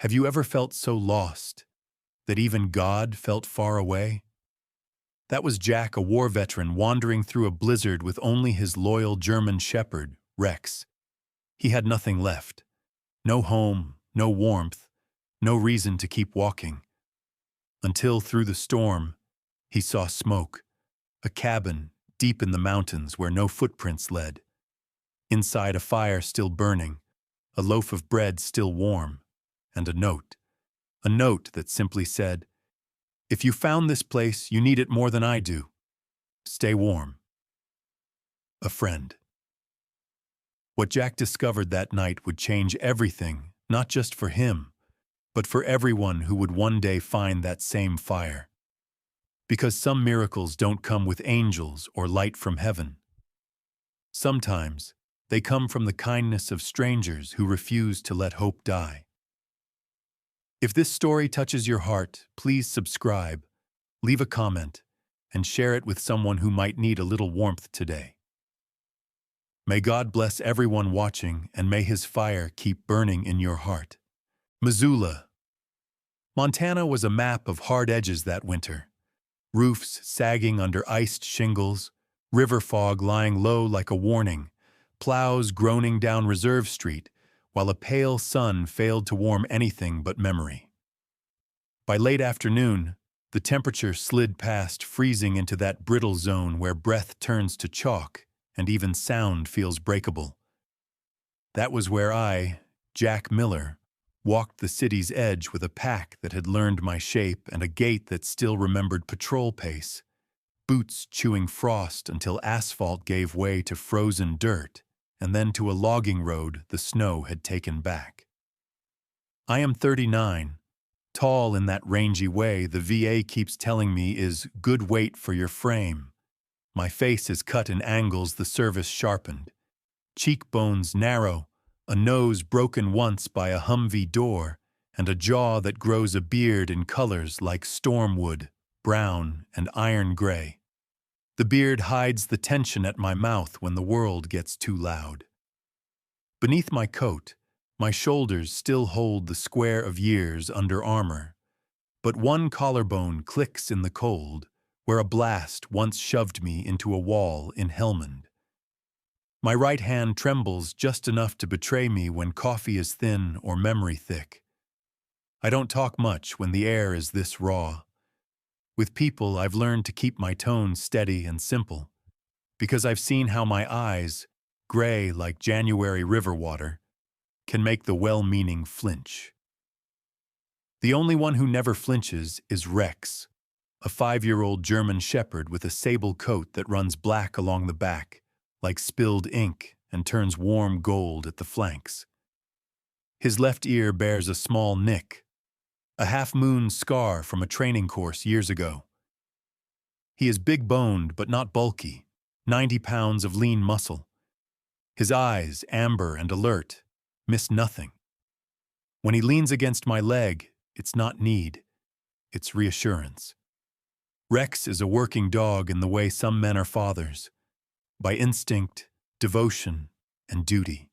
Have you ever felt so lost that even God felt far away? That was Jack, a war veteran wandering through a blizzard with only his loyal German shepherd, Rex. He had nothing left. No home, no warmth, no reason to keep walking. Until through the storm, he saw smoke, a cabin deep in the mountains where no footprints led. Inside, a fire still burning, a loaf of bread still warm, and a note that simply said, "If you found this place, you need it more than I do. Stay warm." A friend. What Jack discovered that night would change everything, not just for him, but for everyone who would one day find that same fire. Because some miracles don't come with angels or light from heaven. Sometimes, they come from the kindness of strangers who refuse to let hope die. If this story touches your heart, please subscribe, leave a comment, and share it with someone who might need a little warmth today. May God bless everyone watching, and may His fire keep burning in your heart. Missoula. Montana was a map of hard edges that winter. Roofs sagging under iced shingles, river fog lying low like a warning, plows groaning down Reserve Street, while a pale sun failed to warm anything but memory. By late afternoon, the temperature slid past freezing into that brittle zone where breath turns to chalk and even sound feels breakable. That was where I, Jack Miller, walked the city's edge with a pack that had learned my shape and a gait that still remembered patrol pace, boots chewing frost until asphalt gave way to frozen dirt, and then to a logging road the snow had taken back. I am 39, tall in that rangy way the VA keeps telling me is good weight for your frame. My face is cut in angles the service sharpened, cheekbones narrow, a nose broken once by a Humvee door, and a jaw that grows a beard in colors like stormwood, brown, and iron gray. The beard hides the tension at my mouth when the world gets too loud. Beneath my coat, my shoulders still hold the square of years under armor, but one collarbone clicks in the cold, where a blast once shoved me into a wall in Helmand. My right hand trembles just enough to betray me when coffee is thin or memory thick. I don't talk much when the air is this raw. With people, I've learned to keep my tone steady and simple, because I've seen how my eyes, gray like January river water, can make the well-meaning flinch. The only one who never flinches is Rex, a 5-year-old German shepherd with a sable coat that runs black along the back, like spilled ink, and turns warm gold at the flanks. His left ear bears a small nick, a half-moon scar from a training course years ago. He is big-boned but not bulky, 90 pounds of lean muscle. His eyes, amber and alert, miss nothing. When he leans against my leg, it's not need, it's reassurance. Rex is a working dog in the way some men are fathers, by instinct, devotion, and duty.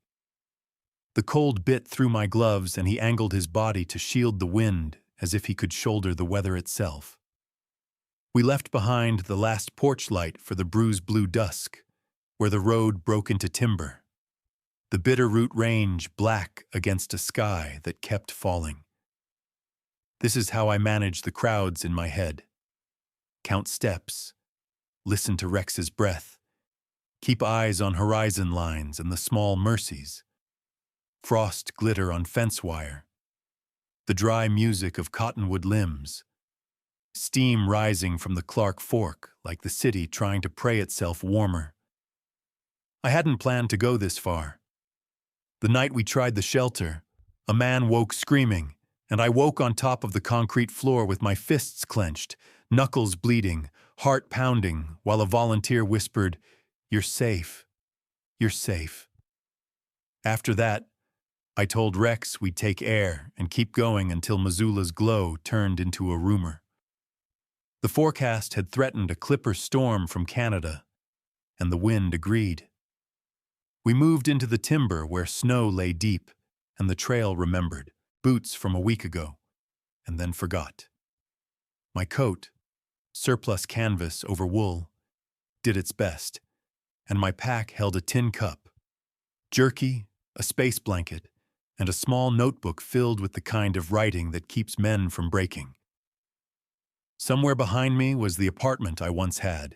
The cold bit through my gloves and he angled his body to shield the wind as if he could shoulder the weather itself. We left behind the last porch light for the bruised blue dusk, where the road broke into timber. The Bitterroot Range black against a sky that kept falling. This is how I manage the crowds in my head. Count steps, listen to Rex's breath, keep eyes on horizon lines and the small mercies. Frost glitter on fence wire, the dry music of cottonwood limbs, steam rising from the Clark Fork like the city trying to pray itself warmer. I hadn't planned to go this far. The night we tried the shelter, a man woke screaming, and I woke on top of the concrete floor with my fists clenched, knuckles bleeding, heart pounding, while a volunteer whispered, "You're safe. You're safe." After that, I told Rex we'd take air and keep going until Missoula's glow turned into a rumor. The forecast had threatened a clipper storm from Canada, and the wind agreed. We moved into the timber where snow lay deep, and the trail remembered. boots from a week ago, and then forgot. My coat, surplus canvas over wool, did its best, and my pack held a tin cup, jerky, a space blanket, and a small notebook filled with the kind of writing that keeps men from breaking. Somewhere behind me was the apartment I once had,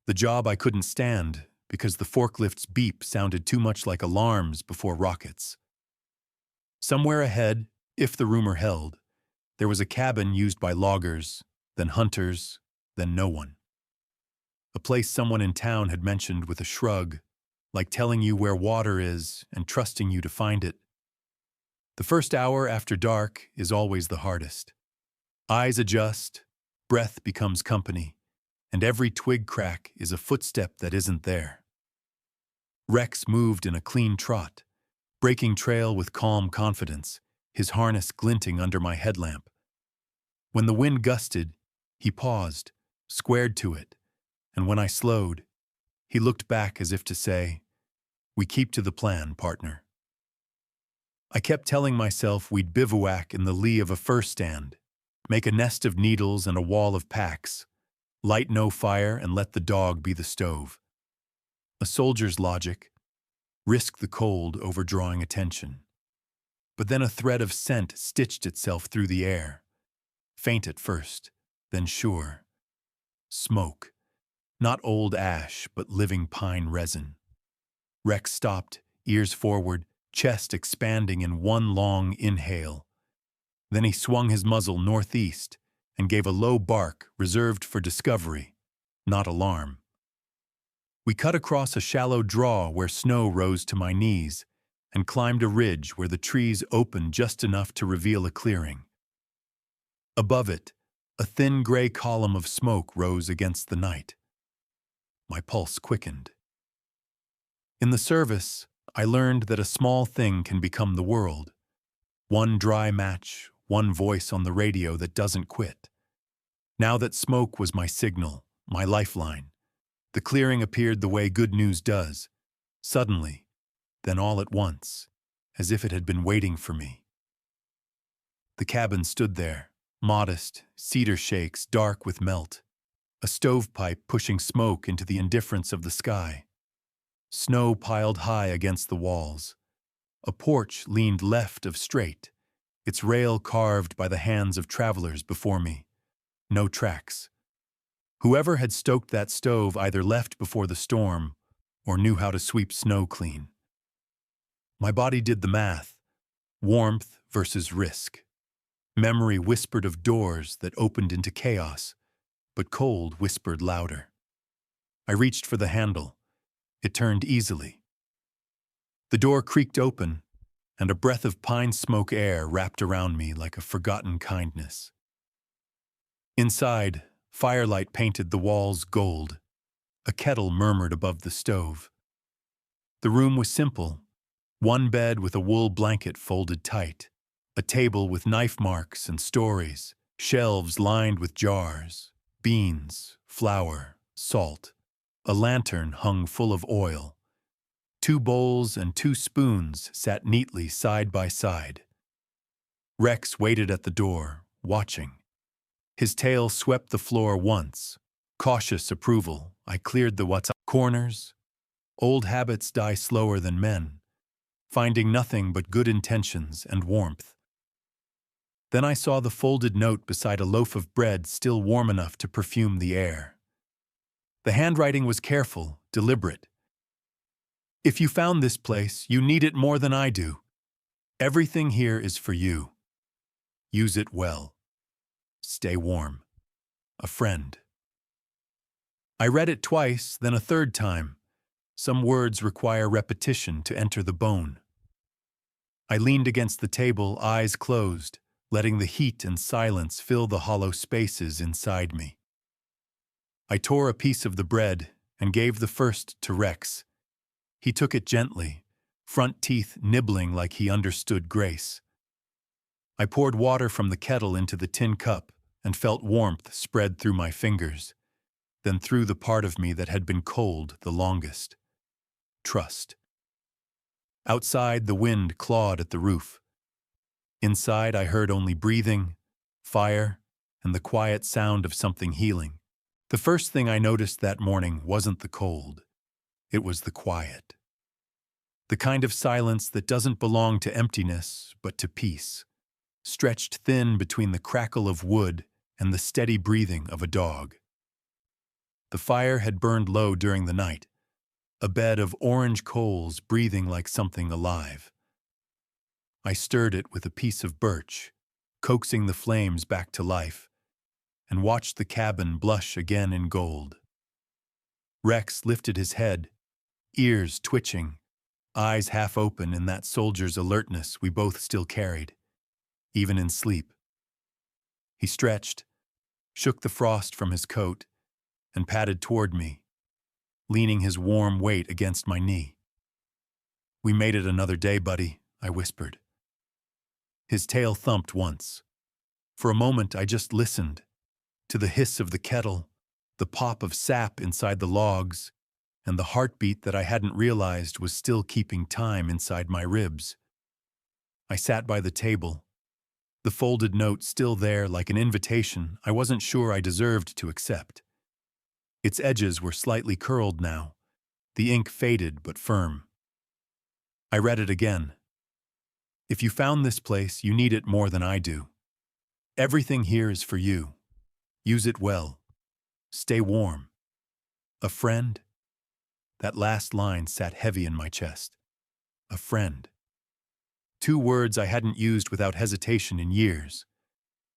the job I couldn't stand because the forklift's beep sounded too much like alarms before rockets. Somewhere ahead, if the rumor held, there was a cabin used by loggers, then hunters, then no one. A place someone in town had mentioned with a shrug, like telling you where water is and trusting you to find it. The first hour after dark is always the hardest. Eyes adjust, breath becomes company, and every twig crack is a footstep that isn't there. Rex moved in a clean trot, breaking trail with calm confidence, his harness glinting under my headlamp. When the wind gusted, he paused, squared to it, and when I slowed, he looked back as if to say, "We keep to the plan, partner." I kept telling myself we'd bivouac in the lee of a fir stand, make a nest of needles and a wall of packs, light no fire and let the dog be the stove. A soldier's logic, risk the cold over drawing attention. But then a thread of scent stitched itself through the air. Faint at first, then sure. Smoke. Not old ash, but living pine resin. Rex stopped, ears forward, chest expanding in one long inhale. Then he swung his muzzle northeast and gave a low bark reserved for discovery, not alarm. We cut across a shallow draw where snow rose to my knees and climbed a ridge where the trees opened just enough to reveal a clearing. Above it, a thin gray column of smoke rose against the night. My pulse quickened. In the service, I learned that a small thing can become the world. One dry match, one voice on the radio that doesn't quit. Now that smoke was my signal, my lifeline, the clearing appeared the way good news does, suddenly, then all at once, as if it had been waiting for me. The cabin stood there, modest, cedar shakes dark with melt, a stovepipe pushing smoke into the indifference of the sky. Snow piled high against the walls. A porch leaned left of straight, its rail carved by the hands of travelers before me. No tracks. Whoever had stoked that stove either left before the storm or knew how to sweep snow clean. My body did the math. Warmth versus risk. Memory whispered of doors that opened into chaos, but cold whispered louder. I reached for the handle. It turned easily. The door creaked open, and a breath of pine smoke air wrapped around me like a forgotten kindness. Inside, firelight painted the walls gold. A kettle murmured above the stove. The room was simple. One bed with a wool blanket folded tight, a table with knife marks and stories, shelves lined with jars, beans, flour, salt, a lantern hung full of oil. 2 bowls and 2 spoons sat neatly side by side. Rex waited at the door, watching. His tail swept the floor once. Cautious approval, I cleared the what's up corners. Old habits die slower than men, finding nothing but good intentions and warmth. Then I saw the folded note beside a loaf of bread still warm enough to perfume the air. The handwriting was careful, deliberate. If you found this place, you need it more than I do. Everything here is for you. Use it well. Stay warm. A friend. I read it twice, then a third time. Some words require repetition to enter the bone. I leaned against the table, eyes closed, letting the heat and silence fill the hollow spaces inside me. I tore a piece of the bread and gave the first to Rex. He took it gently, front teeth nibbling like he understood grace. I poured water from the kettle into the tin cup and felt warmth spread through my fingers, then through the part of me that had been cold the longest. Trust. Outside, the wind clawed at the roof. Inside, I heard only breathing, fire, and the quiet sound of something healing. The first thing I noticed that morning wasn't the cold. It was the quiet. The kind of silence that doesn't belong to emptiness, but to peace, stretched thin between the crackle of wood and the steady breathing of a dog. The fire had burned low during the night, a bed of orange coals breathing like something alive. I stirred it with a piece of birch, coaxing the flames back to life, and watched the cabin blush again in gold. Rex lifted his head, ears twitching, eyes half open in that soldier's alertness we both still carried, even in sleep. He stretched, shook the frost from his coat, and padded toward me, leaning his warm weight against my knee. "We made it another day, buddy," I whispered. His tail thumped once. For a moment I just listened, to the hiss of the kettle, the pop of sap inside the logs, and the heartbeat that I hadn't realized was still keeping time inside my ribs. I sat by the table, the folded note still there like an invitation I wasn't sure I deserved to accept. Its edges were slightly curled now, the ink faded but firm. I read it again. "If you found this place, you need it more than I do. Everything here is for you. Use it well. Stay warm. A friend?" That last line sat heavy in my chest. A friend. Two words I hadn't used without hesitation in years.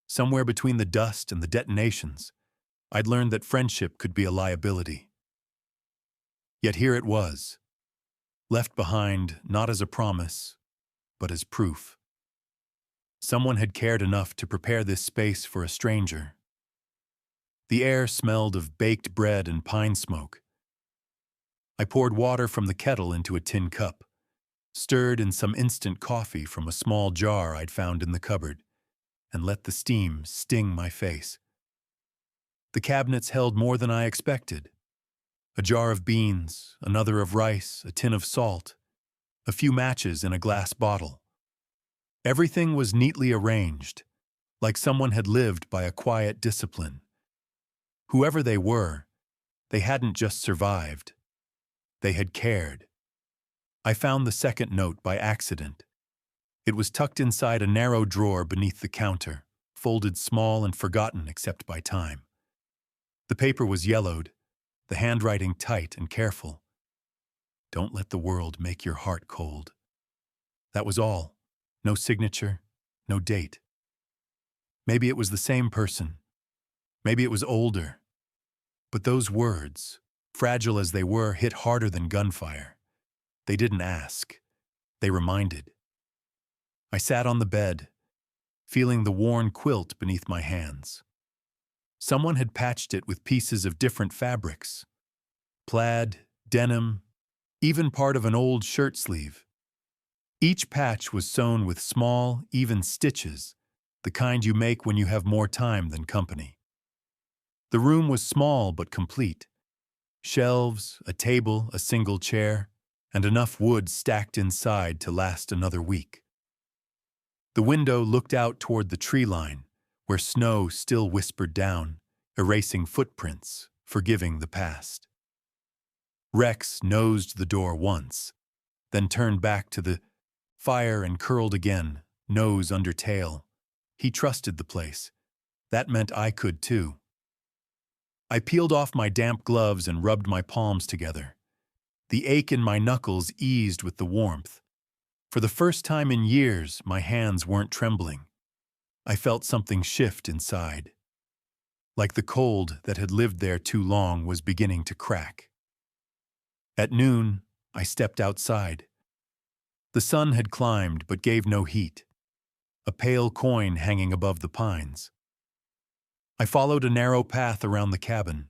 Somewhere between the dust and the detonations, I'd learned that friendship could be a liability. Yet here it was, left behind not as a promise, but as proof. Someone had cared enough to prepare this space for a stranger. The air smelled of baked bread and pine smoke. I poured water from the kettle into a tin cup, stirred in some instant coffee from a small jar I'd found in the cupboard, and let the steam sting my face. The cabinets held more than I expected. A jar of beans, another of rice, a tin of salt, a few matches in a glass bottle. Everything was neatly arranged, like someone had lived by a quiet discipline. Whoever they were, they hadn't just survived. They had cared. I found the second note by accident. It was tucked inside a narrow drawer beneath the counter, folded small and forgotten except by time. The paper was yellowed, the handwriting tight and careful. "Don't let the world make your heart cold." That was all. No signature, no date. Maybe it was the same person. Maybe it was older. But those words, fragile as they were, hit harder than gunfire. They didn't ask. They reminded. I sat on the bed, feeling the worn quilt beneath my hands. Someone had patched it with pieces of different fabrics. Plaid, denim, even part of an old shirt sleeve. Each patch was sewn with small, even stitches, the kind you make when you have more time than company. The room was small but complete. Shelves, a table, a single chair, and enough wood stacked inside to last another week. The window looked out toward the tree line, where snow still whispered down, erasing footprints, forgiving the past. Rex nosed the door once, then turned back to the fire and curled again, nose under tail. He trusted the place. That meant I could too. I peeled off my damp gloves and rubbed my palms together. The ache in my knuckles eased with the warmth. For the first time in years, my hands weren't trembling. I felt something shift inside. Like the cold that had lived there too long was beginning to crack. At noon, I stepped outside. The sun had climbed but gave no heat, a pale coin hanging above the pines. I followed a narrow path around the cabin.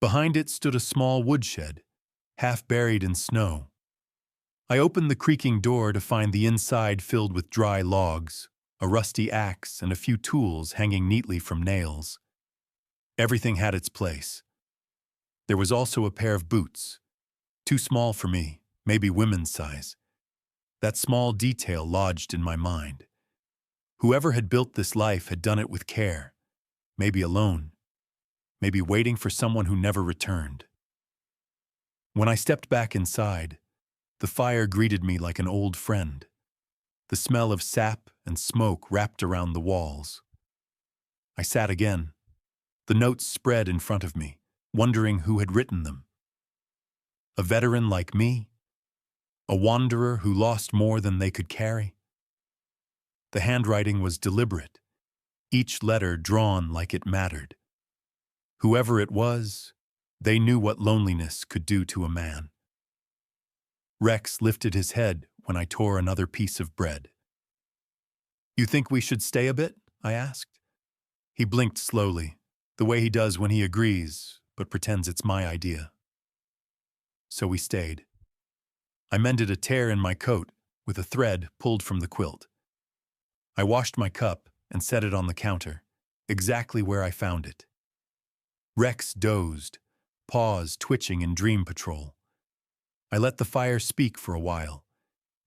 Behind it stood a small woodshed, half buried in snow. I opened the creaking door to find the inside filled with dry logs, a rusty axe, and a few tools hanging neatly from nails. Everything had its place. There was also a pair of boots, too small for me, maybe women's size. That small detail lodged in my mind. Whoever had built this life had done it with care, maybe alone, maybe waiting for someone who never returned. When I stepped back inside, the fire greeted me like an old friend. The smell of sap and smoke wrapped around the walls. I sat again. The notes spread in front of me, wondering who had written them. A veteran like me? A wanderer who lost more than they could carry? The handwriting was deliberate, each letter drawn like it mattered. Whoever it was, they knew what loneliness could do to a man. Rex lifted his head when I tore another piece of bread. "You think we should stay a bit?" I asked. He blinked slowly, the way he does when he agrees, but pretends it's my idea. So we stayed. I mended a tear in my coat with a thread pulled from the quilt. I washed my cup and set it on the counter, exactly where I found it. Rex dozed, paws twitching in dream patrol. I let the fire speak for a while,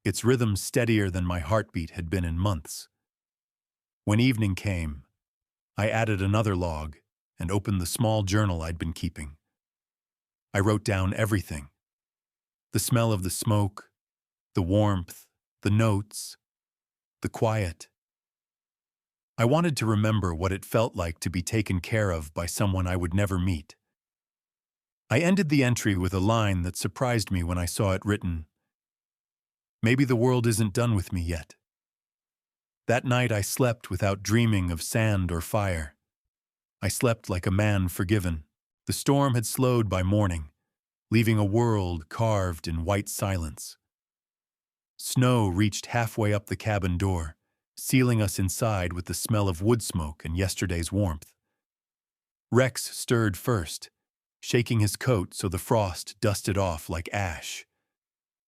its rhythm steadier than my heartbeat had been in months. When evening came, I added another log and opened the small journal I'd been keeping. I wrote down everything. The smell of the smoke, the warmth, the notes, the quiet. I wanted to remember what it felt like to be taken care of by someone I would never meet. I ended the entry with a line that surprised me when I saw it written, "Maybe the world isn't done with me yet." That night I slept without dreaming of sand or fire. I slept like a man forgiven. The storm had slowed by morning, leaving a world carved in white silence. Snow reached halfway up the cabin door, sealing us inside with the smell of wood smoke and yesterday's warmth. Rex stirred first, shaking his coat so the frost dusted off like ash.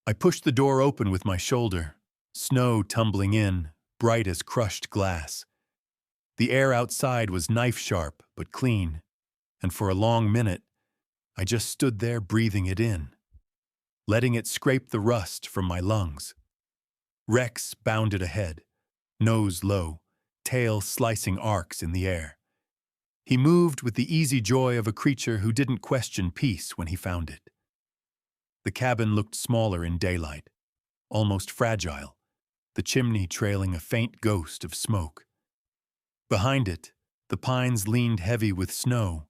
I pushed the door open with my shoulder, snow tumbling in, bright as crushed glass. The air outside was knife-sharp but clean, and for a long minute, I just stood there breathing it in, letting it scrape the rust from my lungs. Rex bounded ahead, nose low, tail slicing arcs in the air. He moved with the easy joy of a creature who didn't question peace when he found it. The cabin looked smaller in daylight, almost fragile, the chimney trailing a faint ghost of smoke. Behind it, the pines leaned heavy with snow,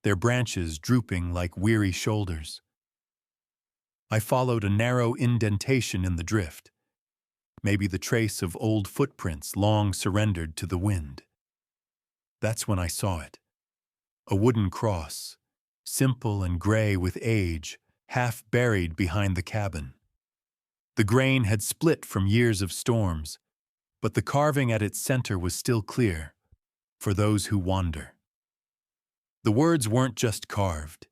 their branches drooping like weary shoulders. I followed a narrow indentation in the drift, maybe the trace of old footprints long surrendered to the wind. That's when I saw it. A wooden cross, simple and gray with age, half buried behind the cabin. The grain had split from years of storms, but the carving at its center was still clear, for those who wander. The words weren't just carved.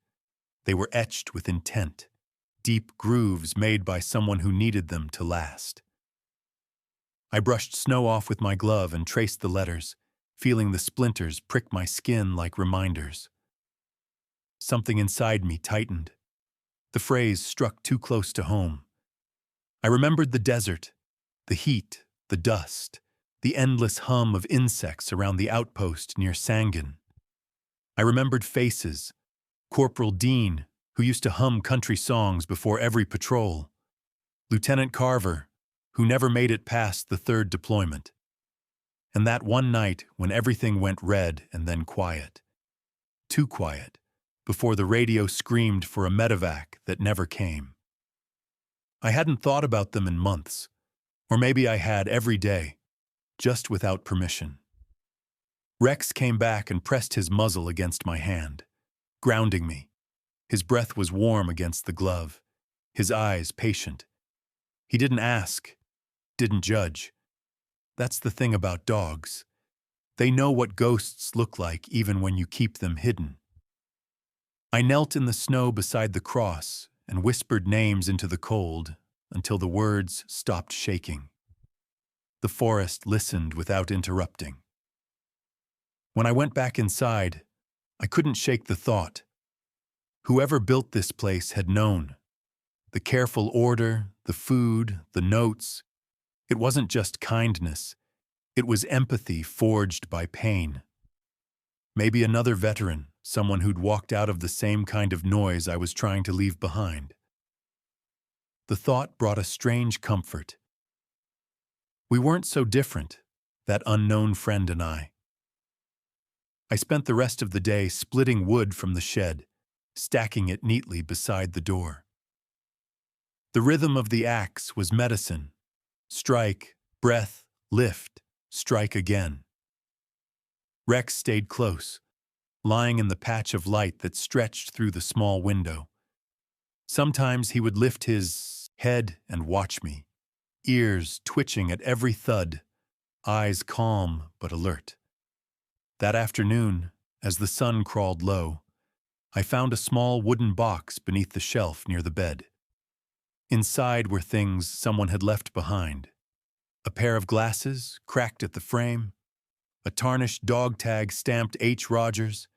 They were etched with intent, deep grooves made by someone who needed them to last. I brushed snow off with my glove and traced the letters, feeling the splinters prick my skin like reminders. Something inside me tightened. The phrase struck too close to home. I remembered the desert, the heat, the dust, the endless hum of insects around the outpost near Sangin. I remembered faces, Corporal Dean, who used to hum country songs before every patrol, Lieutenant Carver, who never made it past the third deployment, and that one night when everything went red and then quiet. Too quiet, before the radio screamed for a medevac that never came. I hadn't thought about them in months, or maybe I had every day, just without permission. Rex came back and pressed his muzzle against my hand, grounding me. His breath was warm against the glove, his eyes patient. He didn't ask, didn't judge. That's the thing about dogs. They know what ghosts look like even when you keep them hidden. I knelt in the snow beside the cross and whispered names into the cold until the words stopped shaking. The forest listened without interrupting. When I went back inside, I couldn't shake the thought. Whoever built this place had known. The careful order, the food, the notes. It wasn't just kindness. It was empathy forged by pain. Maybe another veteran, someone who'd walked out of the same kind of noise I was trying to leave behind. The thought brought a strange comfort. We weren't so different, that unknown friend and I. I spent the rest of the day splitting wood from the shed, stacking it neatly beside the door. The rhythm of the axe was medicine. Strike, breath, lift, strike again. Rex stayed close, lying in the patch of light that stretched through the small window. Sometimes he would lift his head and watch me, ears twitching at every thud, eyes calm but alert. That afternoon, as the sun crawled low, I found a small wooden box beneath the shelf near the bed. Inside were things someone had left behind. A pair of glasses, cracked at the frame, a tarnished dog tag stamped H. Rogers,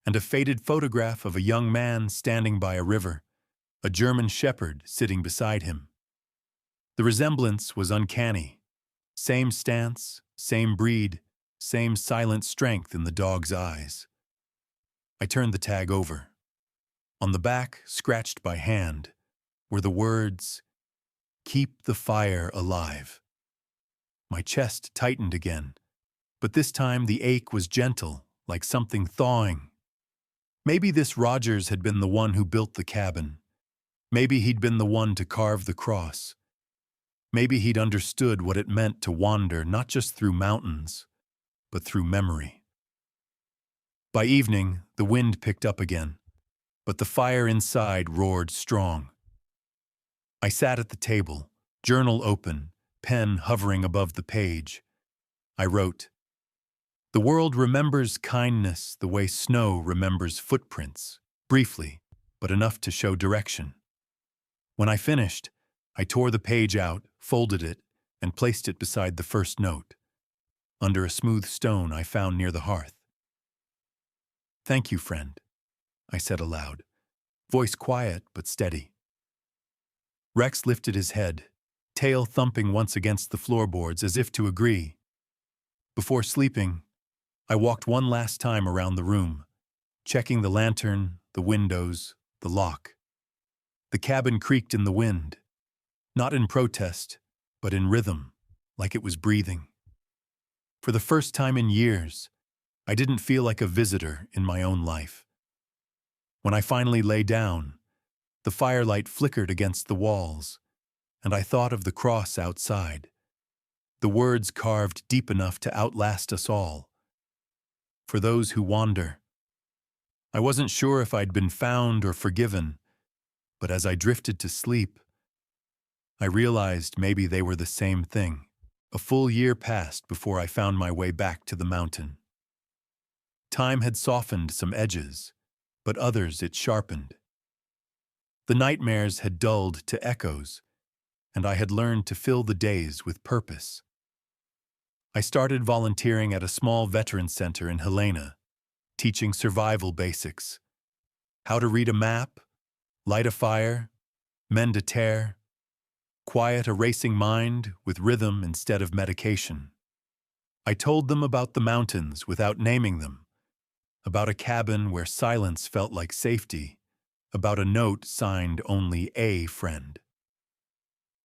and a faded photograph of a young man standing by a river, a German shepherd sitting beside him. The resemblance was uncanny. Same stance, same breed, same silent strength in the dog's eyes. I turned the tag over. On the back, scratched by hand, were the words, "Keep the fire alive." My chest tightened again, but this time the ache was gentle, like something thawing. Maybe this Rogers had been the one who built the cabin. Maybe he'd been the one to carve the cross. Maybe he'd understood what it meant to wander not just through mountains, but through memory. By evening, the wind picked up again, but the fire inside roared strong. I sat at the table, journal open, pen hovering above the page. I wrote, "The world remembers kindness the way snow remembers footprints, briefly, but enough to show direction." When I finished, I tore the page out, folded it, and placed it beside the first note, under a smooth stone I found near the hearth. "Thank you, friend," I said aloud, voice quiet but steady. Rex lifted his head, tail thumping once against the floorboards as if to agree. Before sleeping, I walked one last time around the room, checking the lantern, the windows, the lock. The cabin creaked in the wind, not in protest, but in rhythm, like it was breathing. For the first time in years, I didn't feel like a visitor in my own life. When I finally lay down, the firelight flickered against the walls, and I thought of the cross outside, the words carved deep enough to outlast us all. For those who wander. I wasn't sure if I'd been found or forgiven, but as I drifted to sleep, I realized maybe they were the same thing. A full year passed before I found my way back to the mountain. Time had softened some edges, but others it sharpened. The nightmares had dulled to echoes, and I had learned to fill the days with purpose. I started volunteering at a small veteran center in Helena, teaching survival basics. How to read a map, light a fire, mend a tear, quiet a racing mind with rhythm instead of medication. I told them about the mountains without naming them, about a cabin where silence felt like safety, about a note signed only a friend.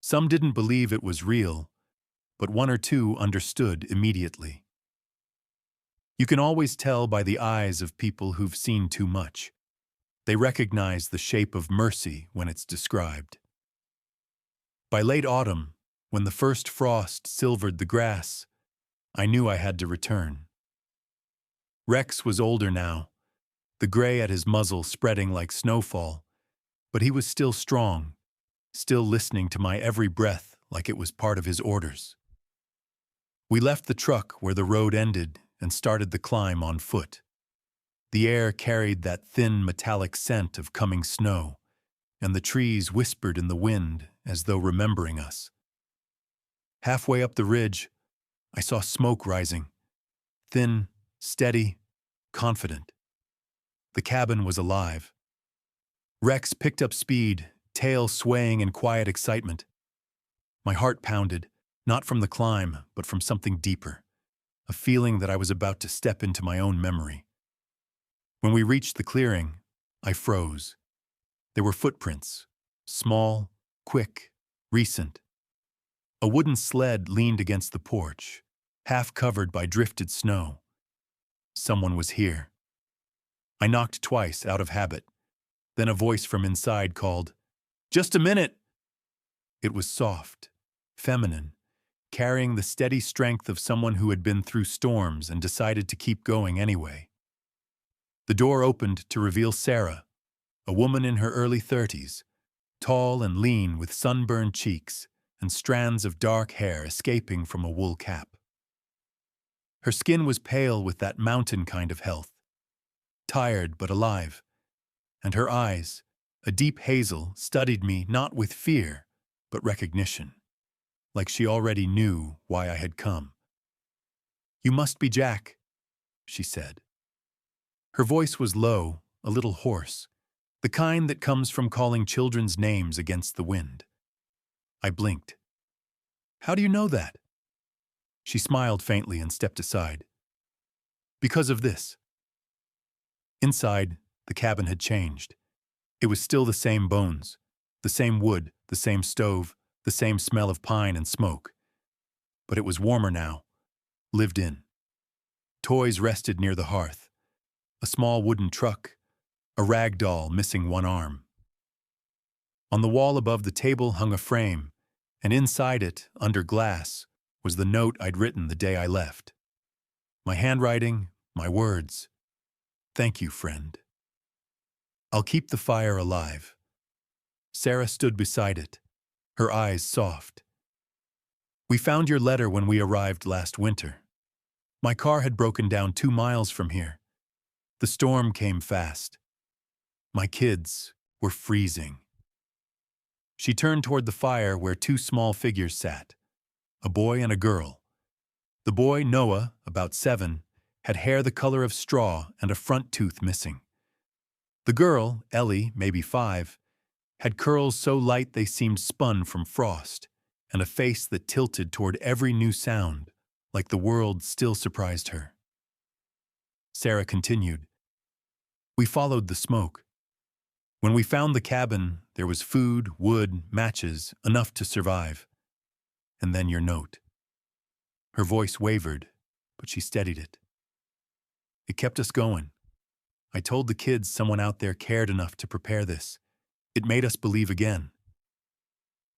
Some didn't believe it was real, but one or two understood immediately. You can always tell by the eyes of people who've seen too much. They recognize the shape of mercy when it's described. By late autumn, when the first frost silvered the grass, I knew I had to return. Rex was older now, the gray at his muzzle spreading like snowfall, but he was still strong, still listening to my every breath like it was part of his orders. We left the truck where the road ended and started the climb on foot. The air carried that thin metallic scent of coming snow, and the trees whispered in the wind as though remembering us. Halfway up the ridge, I saw smoke rising, thin, steady, confident. The cabin was alive. Rex picked up speed, tail swaying in quiet excitement. My heart pounded, not from the climb, but from something deeper. a feeling that I was about to step into my own memory. When we reached the clearing, I froze. There were footprints, small, quick, recent. A wooden sled leaned against the porch, half covered by drifted snow. Someone was here. I knocked twice out of habit. Then a voice from inside called, "Just a minute!" It was soft, feminine, carrying the steady strength of someone who had been through storms and decided to keep going anyway. The door opened to reveal Sarah, a woman in her early 30s, tall and lean with sunburned cheeks and strands of dark hair escaping from a wool cap. Her skin was pale with that mountain kind of health, tired but alive, and her eyes, a deep hazel, studied me not with fear, but recognition, like she already knew why I had come. "You must be Jack," she said. Her voice was low, a little hoarse, the kind that comes from calling children's names against the wind. I blinked. "How do you know that?" She smiled faintly and stepped aside. "Because of this." Inside, the cabin had changed. It was still the same bones, the same wood, the same stove, the same smell of pine and smoke. But it was warmer now, lived in. Toys rested near the hearth. A small wooden truck, a rag doll missing one arm. On the wall above the table hung a frame, and inside it, under glass, was the note I'd written the day I left. My handwriting, my words. "Thank you, friend. I'll keep the fire alive." Sarah stood beside it, her eyes soft. "We found your letter when we arrived last winter. My car had broken down 2 miles from here. The storm came fast. My kids were freezing." She turned toward the fire where 2 small figures sat, a boy and a girl. The boy, Noah, about 7, had hair the color of straw and a front tooth missing. The girl, Ellie, maybe 5, had curls so light they seemed spun from frost, and a face that tilted toward every new sound, like the world still surprised her. Sarah continued, "We followed the smoke. When we found the cabin, there was food, wood, matches, enough to survive. And then your note." Her voice wavered, but she steadied it. "It kept us going. I told the kids someone out there cared enough to prepare this. It made us believe again."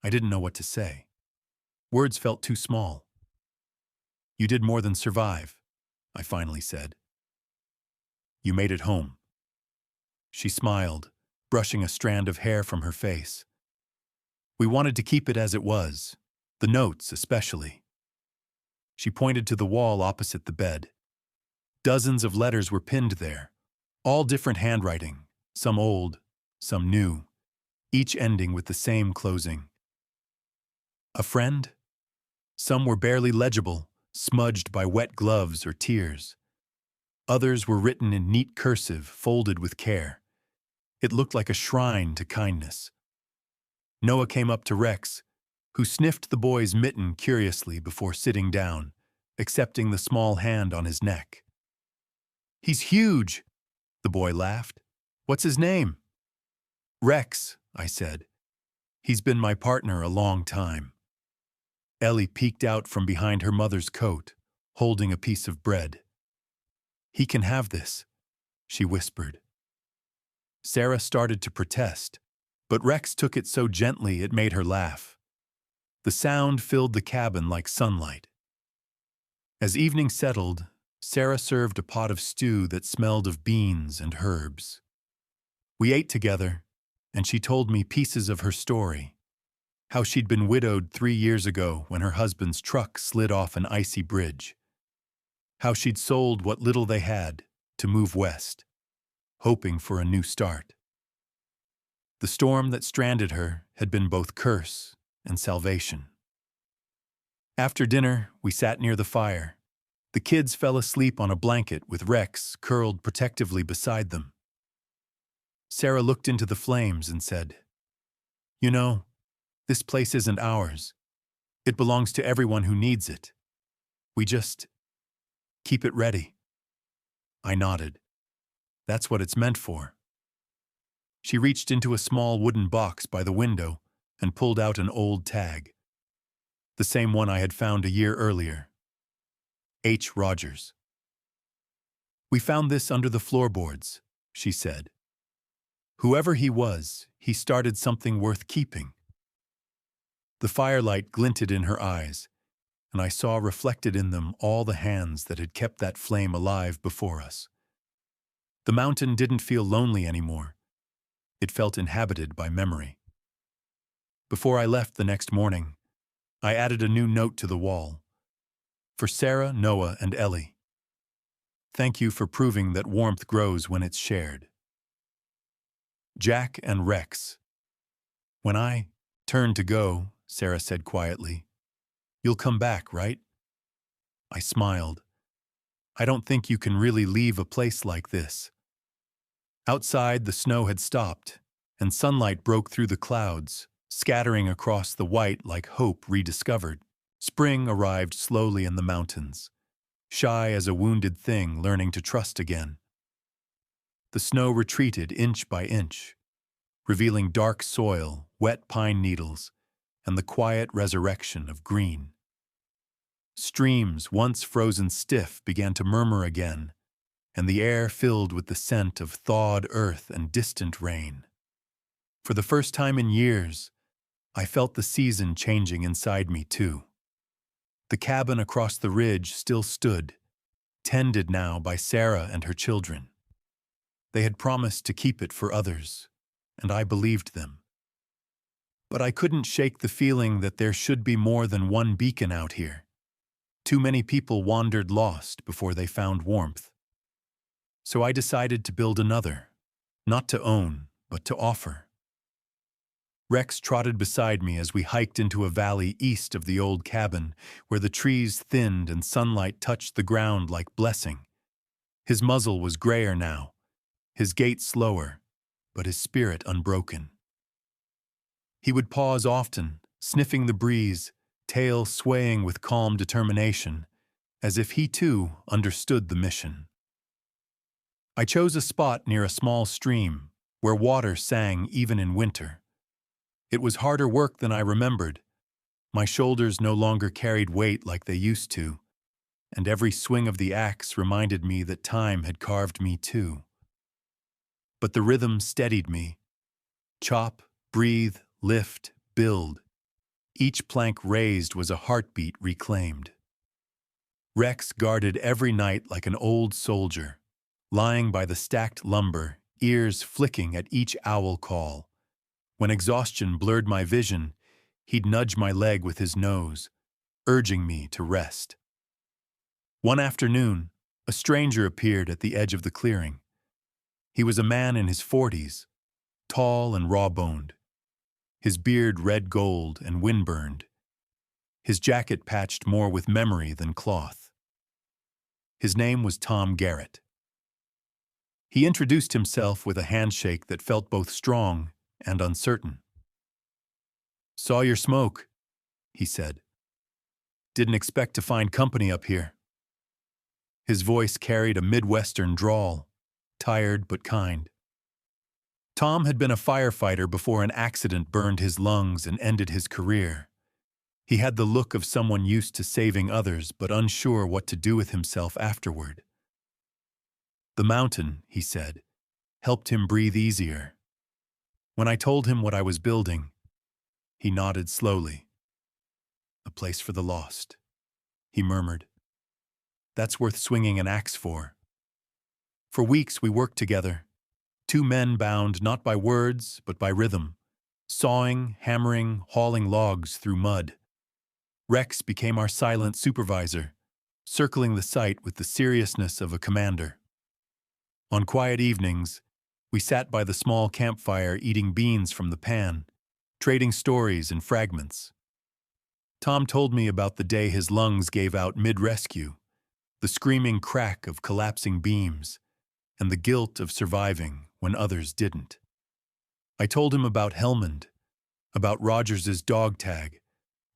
I didn't know what to say. Words felt too small. "You did more than survive," I finally said. "You made it home." She smiled, brushing a strand of hair from her face. "We wanted to keep it as it was, the notes especially." She pointed to the wall opposite the bed. Dozens of letters were pinned there, all different handwriting, some old, some new, each ending with the same closing. "A friend?" Some were barely legible, smudged by wet gloves or tears. Others were written in neat cursive, folded with care. It looked like a shrine to kindness. Noah came up to Rex, who sniffed the boy's mitten curiously before sitting down, accepting the small hand on his neck. "He's huge," the boy laughed. "What's his name?" "Rex," I said. "He's been my partner a long time." Ellie peeked out from behind her mother's coat, holding a piece of bread. "He can have this," she whispered. Sarah started to protest, but Rex took it so gently it made her laugh. The sound filled the cabin like sunlight. As evening settled, Sarah served a pot of stew that smelled of beans and herbs. We ate together, and she told me pieces of her story. How she'd been widowed 3 years ago when her husband's truck slid off an icy bridge. How she'd sold what little they had to move west, hoping for a new start. The storm that stranded her had been both curse and salvation. After dinner, we sat near the fire. The kids fell asleep on a blanket with Rex curled protectively beside them. Sarah looked into the flames and said, "You know, this place isn't ours. It belongs to everyone who needs it. We just Keep it ready. I nodded. That's what it's meant for. She reached into a small wooden box by the window and pulled out an old tag. The same one I had found a year earlier. H. Rogers. We found this under the floorboards, she said. Whoever he was, he started something worth keeping. The firelight glinted in her eyes, and I saw reflected in them all the hands that had kept that flame alive before us. The mountain didn't feel lonely anymore. It felt inhabited by memory. Before I left the next morning, I added a new note to the wall. For Sarah, Noah, and Ellie. Thank you for proving that warmth grows when it's shared. Jack and Rex. When I turned to go, Sarah said quietly, "You'll come back, right?" I smiled. I don't think you can really leave a place like this. Outside, the snow had stopped, and sunlight broke through the clouds, scattering across the white like hope rediscovered. Spring arrived slowly in the mountains, shy as a wounded thing learning to trust again. The snow retreated inch by inch, revealing dark soil, wet pine needles, and the quiet resurrection of green. Streams, once frozen stiff, began to murmur again, and the air filled with the scent of thawed earth and distant rain. For the first time in years, I felt the season changing inside me too. The cabin across the ridge still stood, tended now by Sarah and her children. They had promised to keep it for others, and I believed them. But I couldn't shake the feeling that there should be more than one beacon out here. Too many people wandered lost before they found warmth. So I decided to build another, not to own, but to offer. Rex trotted beside me as we hiked into a valley east of the old cabin, where the trees thinned and sunlight touched the ground like blessing. His muzzle was grayer now, his gait slower, but his spirit unbroken. He would pause often, sniffing the breeze, tail swaying with calm determination, as if he too understood the mission. I chose a spot near a small stream, where water sang even in winter. It was harder work than I remembered. My shoulders no longer carried weight like they used to, and every swing of the axe reminded me that time had carved me too. But the rhythm steadied me. Chop, breathe, lift, build. Each plank raised was a heartbeat reclaimed. Rex guarded every night like an old soldier, lying by the stacked lumber, ears flicking at each owl call. When exhaustion blurred my vision, he'd nudge my leg with his nose, urging me to rest. One afternoon, a stranger appeared at the edge of the clearing. He was a man in his 40s, tall and raw-boned, his beard red gold and windburned, his jacket patched more with memory than cloth. His name was Tom Garrett. He introduced himself with a handshake that felt both strong and uncertain. "Saw your smoke," he said. "Didn't expect to find company up here." His voice carried a Midwestern drawl, tired but kind. Tom had been a firefighter before an accident burned his lungs and ended his career. He had the look of someone used to saving others but unsure what to do with himself afterward. The mountain, he said, helped him breathe easier. When I told him what I was building, he nodded slowly. "A place for the lost," he murmured. "That's worth swinging an axe for." For weeks we worked together, two men bound not by words but by rhythm, sawing, hammering, hauling logs through mud. Rex became our silent supervisor, circling the site with the seriousness of a commander. On quiet evenings, we sat by the small campfire eating beans from the pan, trading stories and fragments. Tom told me about the day his lungs gave out mid-rescue, the screaming crack of collapsing beams, and the guilt of surviving when others didn't. I told him about Helmand, about Rogers's dog tag,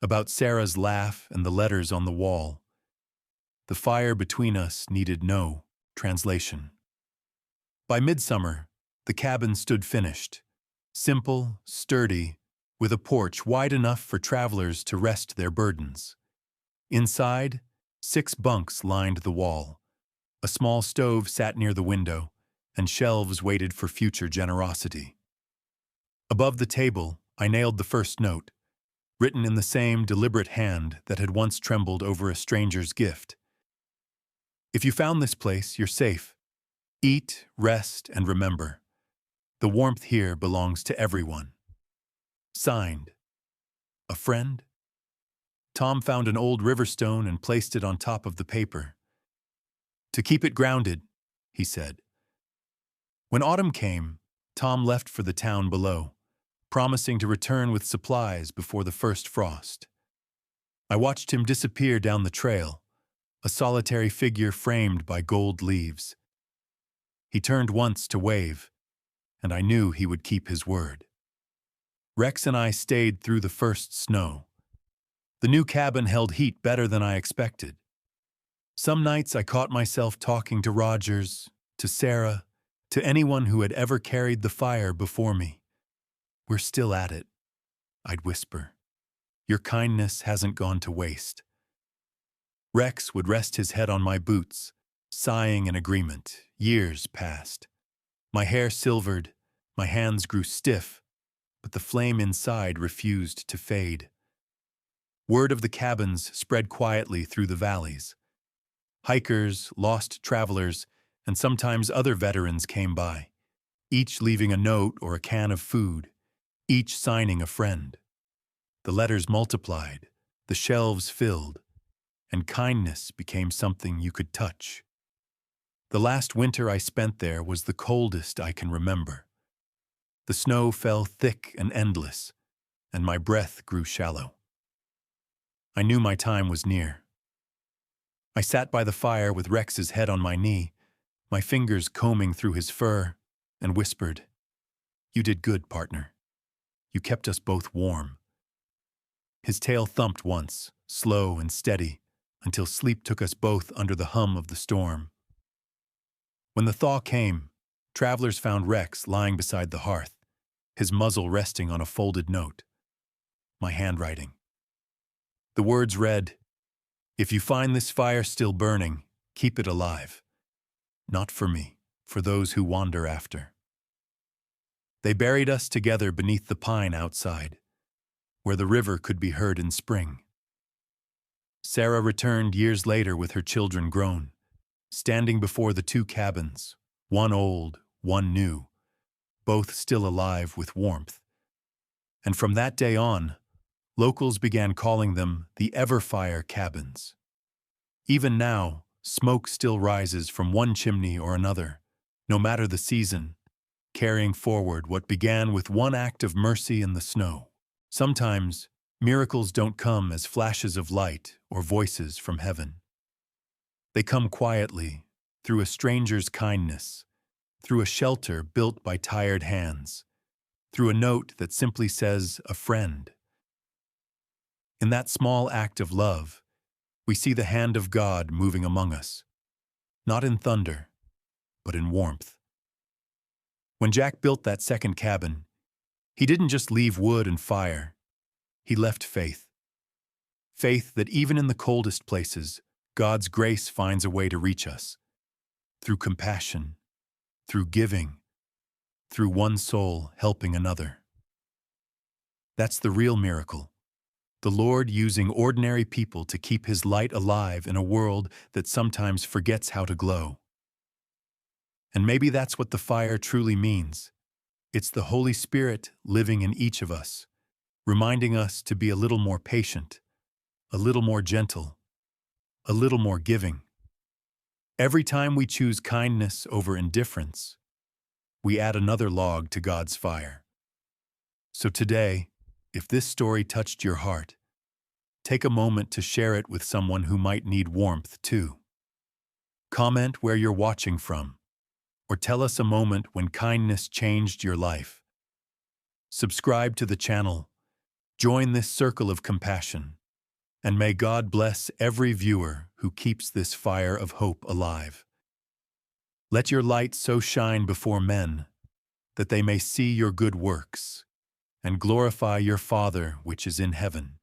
about Sarah's laugh and the letters on the wall. The fire between us needed no translation. By midsummer, the cabin stood finished, simple, sturdy, with a porch wide enough for travelers to rest their burdens. Inside, 6 bunks lined the wall. A small stove sat near the window, and shelves waited for future generosity. Above the table, I nailed the first note, written in the same deliberate hand that had once trembled over a stranger's gift. If you found this place, you're safe. Eat, rest, and remember. The warmth here belongs to everyone. Signed, a friend? Tom found an old river stone and placed it on top of the paper. To keep it grounded, he said. When autumn came, Tom left for the town below, promising to return with supplies before the first frost. I watched him disappear down the trail, a solitary figure framed by gold leaves. He turned once to wave, and I knew he would keep his word. Rex and I stayed through the first snow. The new cabin held heat better than I expected. Some nights I caught myself talking to Rogers, to Sarah, to anyone who had ever carried the fire before me. "We're still at it," I'd whisper. "Your kindness hasn't gone to waste." Rex would rest his head on my boots, sighing in agreement. Years passed. My hair silvered, my hands grew stiff, but the flame inside refused to fade. Word of the cabins spread quietly through the valleys. Hikers, lost travelers, and sometimes other veterans came by, each leaving a note or a can of food, each signing a friend. The letters multiplied, the shelves filled, and kindness became something you could touch. The last winter I spent there was the coldest I can remember. The snow fell thick and endless, and my breath grew shallow. I knew my time was near. I sat by the fire with Rex's head on my knee, my fingers combing through his fur, and whispered, "You did good, partner. You kept us both warm." His tail thumped once, slow and steady, until sleep took us both under the hum of the storm. When the thaw came, travelers found Rex lying beside the hearth, his muzzle resting on a folded note. My handwriting. The words read, "If you find this fire still burning, keep it alive. Not for me, for those who wander after." They buried us together beneath the pine outside, where the river could be heard in spring. Sarah returned years later with her children grown, standing before the 2 cabins, one old, one new, both still alive with warmth. And from that day on, locals began calling them the Everfire Cabins. Even now, smoke still rises from one chimney or another, no matter the season, carrying forward what began with one act of mercy in the snow. Sometimes, miracles don't come as flashes of light or voices from heaven. They come quietly, through a stranger's kindness, through a shelter built by tired hands, through a note that simply says, "A friend." In that small act of love, we see the hand of God moving among us, not in thunder, but in warmth. When Jack built that second cabin, he didn't just leave wood and fire, he left faith. Faith that even in the coldest places, God's grace finds a way to reach us, through compassion, through giving, through one soul helping another. That's the real miracle. The Lord using ordinary people to keep His light alive in a world that sometimes forgets how to glow. And maybe that's what the fire truly means. It's the Holy Spirit living in each of us, reminding us to be a little more patient, a little more gentle, a little more giving. Every time we choose kindness over indifference, we add another log to God's fire. So today, if this story touched your heart, take a moment to share it with someone who might need warmth too. Comment where you're watching from, or tell us a moment when kindness changed your life. Subscribe to the channel. Join this circle of compassion. And may God bless every viewer who keeps this fire of hope alive. Let your light so shine before men that they may see your good works and glorify your Father which is in heaven.